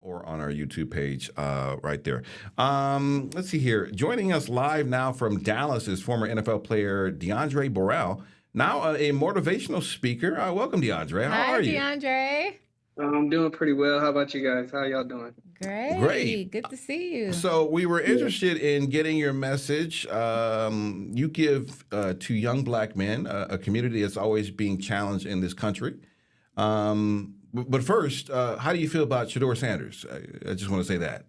or on our YouTube page right there. Let's see here. Joining us live now from Dallas is former NFL player DeAndre Borrell, now a motivational speaker. Welcome, DeAndre. How are you? Hi, DeAndre. I'm doing pretty well. How about you guys? How y'all doing? Great. Good to see you. So we were interested in getting your message. You give to young black men, a community that's always being challenged in this country. But first, how do you feel about Shedeur Sanders? I just want to say that.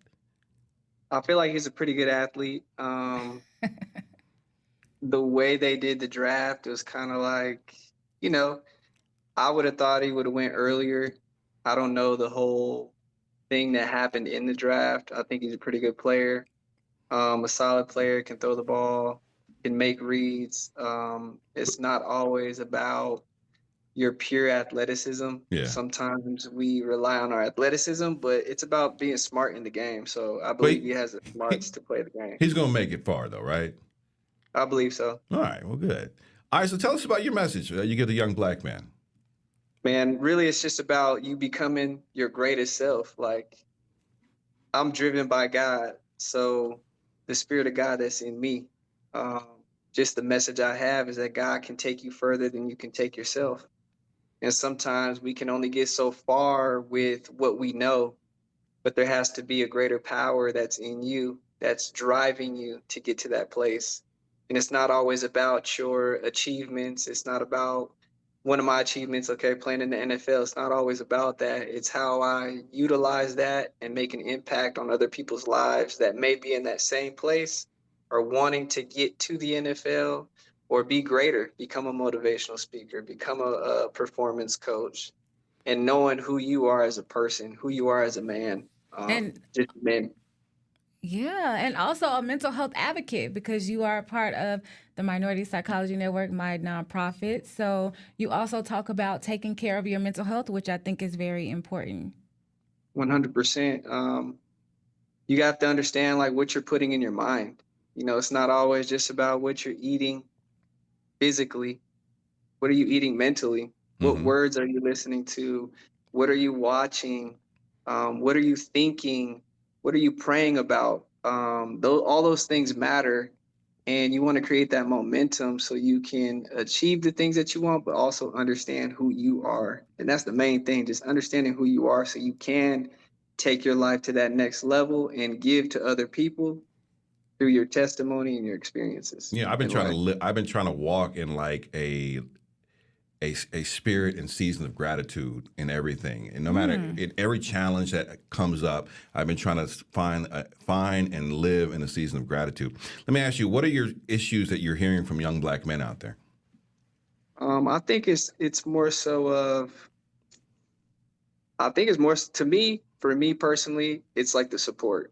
I feel like he's a pretty good athlete. The way they did the draft was kind of like, I would have thought he would have went earlier. I don't know the whole thing that happened in the draft. I think he's a pretty good player, a solid player, can throw the ball, can make reads. It's not always about your pure athleticism. Yeah. Sometimes we rely on our athleticism, but it's about being smart in the game. So I believe he has the smarts to play the game. He's going to make it far, though, right? I believe so. All right. Well, good. All right. So tell us about your message you give the young black man. Man, really, it's just about you becoming your greatest self. Like, I'm driven by God. So the spirit of God that's in me, just the message I have is that God can take you further than you can take yourself. And sometimes we can only get so far with what we know, but there has to be a greater power that's in you, that's driving you to get to that place. And it's not always about your achievements. It's not about one of my achievements, playing in the NFL. It's not always about that. It's how I utilize that and make an impact on other people's lives that may be in that same place or wanting to get to the NFL or be greater, become a motivational speaker, become a performance coach, and knowing who you are as a person, who you are as a man, just men. Yeah, and also a mental health advocate because you are a part of the Minority Psychology Network, my nonprofit. So you also talk about taking care of your mental health, which I think is very important. 100%. You have to understand like what you're putting in your mind. It's not always just about what you're eating physically. What are you eating mentally? What words are you listening to? What are you watching? What are you thinking? What are you praying about? All those things matter, and you want to create that momentum so you can achieve the things that you want, but also understand who you are. And that's the main thing, just understanding who you are so you can take your life to that next level and give to other people through your testimony and your experiences. Yeah, I've been trying to walk in like a spirit and season of gratitude in everything, and no matter in every challenge that comes up, I've been trying to find and live in a season of gratitude. Let me ask you, what are your issues that you're hearing from young black men out there? I think it's more so of. I think it's more to me. For me personally, it's like the support.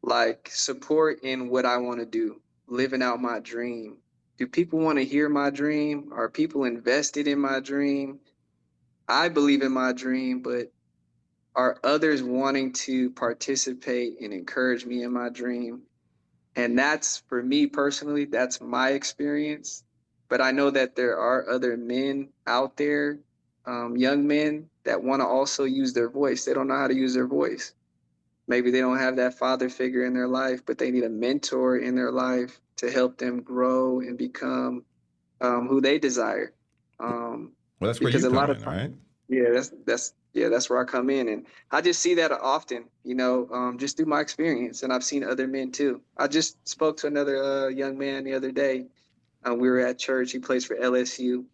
Like support in what I want to do, living out my dream. Do people want to hear my dream? Are people invested in my dream? I believe in my dream, but are others wanting to participate and encourage me in my dream? And that's, for me personally, that's my experience. But I know that there are other men out there, young men, that want to also use their voice. They don't know how to use their voice. Maybe they don't have that father figure in their life, but they need a mentor in their life to help them grow and become who they desire. Well, that's where you come in, right? Yeah, that's where I come in, and I just see that often, just through my experience, and I've seen other men too. I just spoke to another young man the other day. We were at church. He plays for LSU.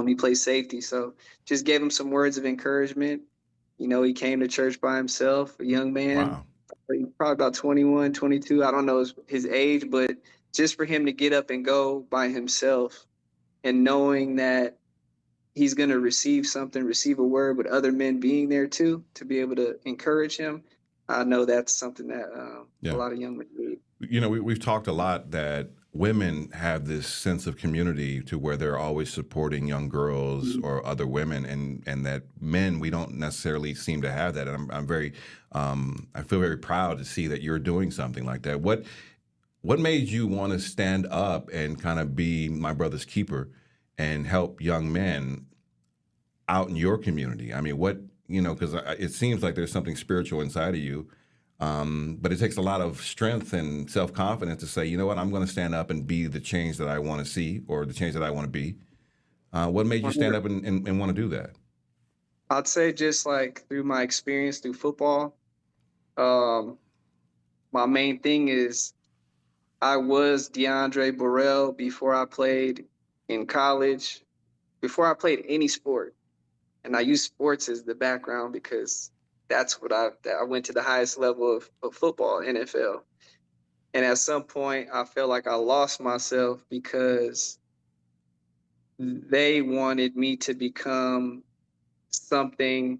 He plays safety, so just gave him some words of encouragement. He came to church by himself, a young man. Wow. Probably about 21, 22. I don't know his age, but just for him to get up and go by himself and knowing that he's going to receive a word with other men being there too, to be able to encourage him. I know that's something that a lot of young men need. We've talked a lot that women have this sense of community to where they're always supporting young girls or other women, and that men, we don't necessarily seem to have that. And I feel very proud to see that you're doing something like that. What made you want to stand up and kind of be my brother's keeper and help young men out in your community? I mean, what you know, because it seems like there's something spiritual inside of you. But it takes a lot of strength and self confidence to say, you know what, I'm going to stand up and be the change that I want to see or the change that I want to be. What made you stand 100. up and want to do that? I'd say just like through my experience through football, um, my main thing is I was DeAndre Burrell before I played in college, before I played any sport. And I use sports as the background because that's what I went to the highest level of football, NFL. And at some point, I felt like I lost myself because they wanted me to become something,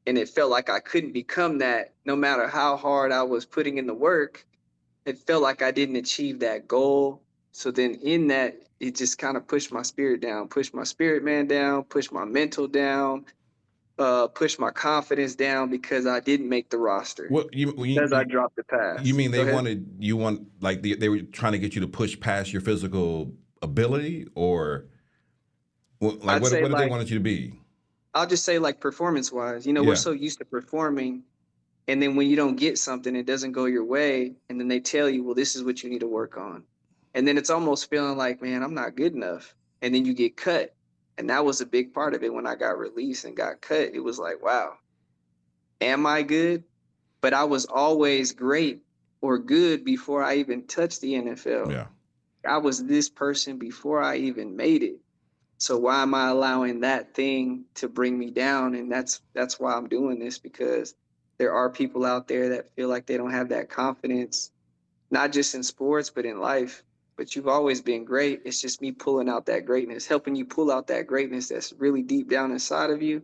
and it felt like I couldn't become that no matter how hard I was putting in the work. It felt like I didn't achieve that goal. So then in that, it just kind of pushed my spirit down, pushed my spirit man down, pushed my mental down, pushed my confidence down because I didn't make the roster, What because I dropped the you pass. mean Go they ahead. wanted you want like they were trying to get you to push past your physical ability, or like I'd say what did they like, wanted you to be? I'll just say like performance wise, we're Yeah. so used to performing. And then when you don't get something, it doesn't go your way. And then they tell you, well, this is what you need to work on. And then it's almost feeling like, man, I'm not good enough. And then you get cut. And that was a big part of it when I got released and got cut. It was like, wow, am I good? But I was always great or good before I even touched the NFL. Yeah. I was this person before I even made it. So why am I allowing that thing to bring me down? And that's why I'm doing this, because there are people out there that feel like they don't have that confidence, not just in sports, but in life. But you've always been great. It's just me pulling out that greatness, helping you pull out that greatness that's really deep down inside of you,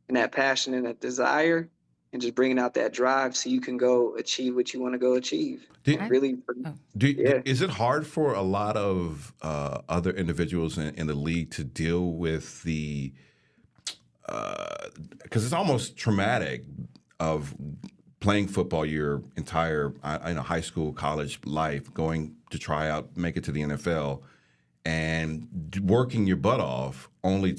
and that passion and that desire, and just bringing out that drive so you can go achieve what you want to go achieve. Did, And I, really, oh, yeah. is it hard for a lot of other individuals in the league to deal with the because it's almost traumatic of playing football your entire high school, college life, going to try out, make it to the NFL, and working your butt off only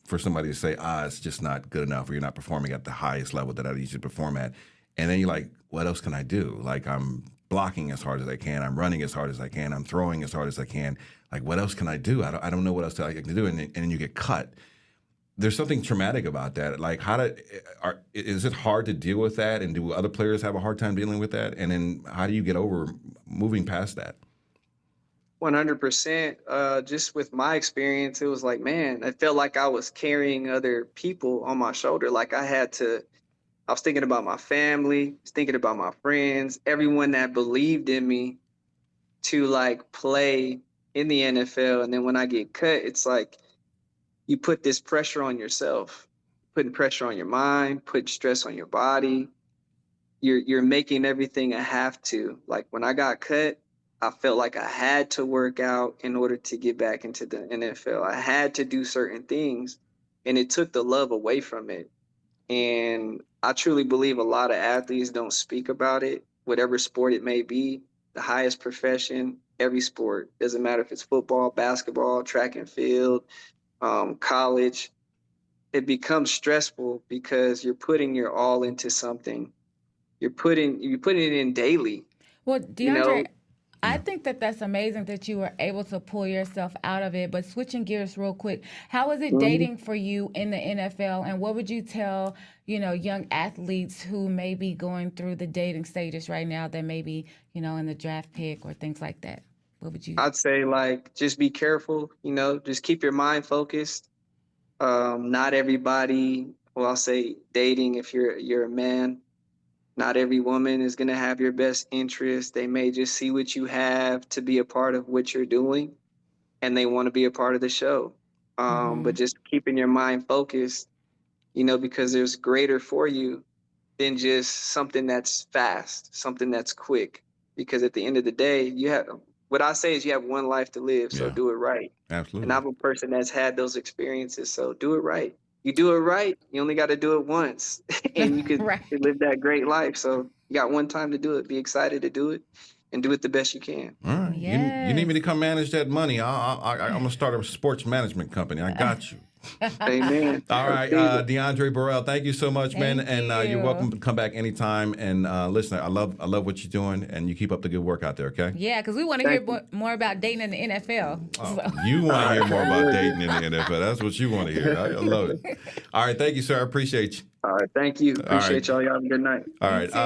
for somebody to say, it's just not good enough, or you're not performing at the highest level that I need you to perform at. And then you're like, what else can I do? Like, I'm blocking as hard as I can, I'm running as hard as I can, I'm throwing as hard as I can. Like, what else can I do? I don't know what else I can do. And then you get cut. There's something traumatic about that. Like, is it hard to deal with that? And do other players have a hard time dealing with that? And then how do you get over moving past that? 100%. Just with my experience, it was like, man, I felt like I was carrying other people on my shoulder. Like I was thinking about my family, was thinking about my friends, everyone that believed in me to like play in the NFL. And then when I get cut, it's like you put this pressure on yourself, putting pressure on your mind, putting stress on your body. You're making everything a have to. Like when I got cut, I felt like I had to work out in order to get back into the NFL. I had to do certain things, and it took the love away from it. And I truly believe a lot of athletes don't speak about it, whatever sport it may be, the highest profession, every sport. Doesn't matter if it's football, basketball, track and field, college. It becomes stressful because you're putting your all into something. You're putting it in daily, well, you DeAndre, know. I Yeah. think that that's amazing that you were able to pull yourself out of it. But switching gears real quick, how is it Mhm. dating for you in the NFL? And what would you tell, young athletes who may be going through the dating stages right now that may be, in the draft pick or things like that? What would you? I'd say like just be careful, just keep your mind focused. Not everybody, well, I'll say dating if you're a man, not every woman is gonna have your best interest. They may just see what you have to be a part of what you're doing, and they want to be a part of the show. Mm-hmm. But just keeping your mind focused, because there's greater for you than just something that's fast, something that's quick. Because at the end of the day, what I say is you have one life to live, so Yeah. do it right. And Absolutely. I'm a person that's had those experiences, so do it right. You do it right, you only got to do it once, and you could Right. live that great life. So you got one time to do it. Be excited to do it, and do it the best you can. All right. You need me Yes. to come manage that money. I'm gonna start a sports management company. I got you. Amen. All right, Receive it. DeAndre Burrell, thank you so much, man, Thank and you're you. welcome to come back anytime. And listen, I love what you're doing, and you keep up the good work out there. Okay. Yeah, because we want to hear Thank you. more about dating in the NFL. Oh, So. you want to hear more about All right. dating in the NFL? That's what you want to hear. I love it. All right, thank you, sir. I appreciate you. All right. Thank you. All right, Appreciate y'all. Y'all have a good night. all You right. too.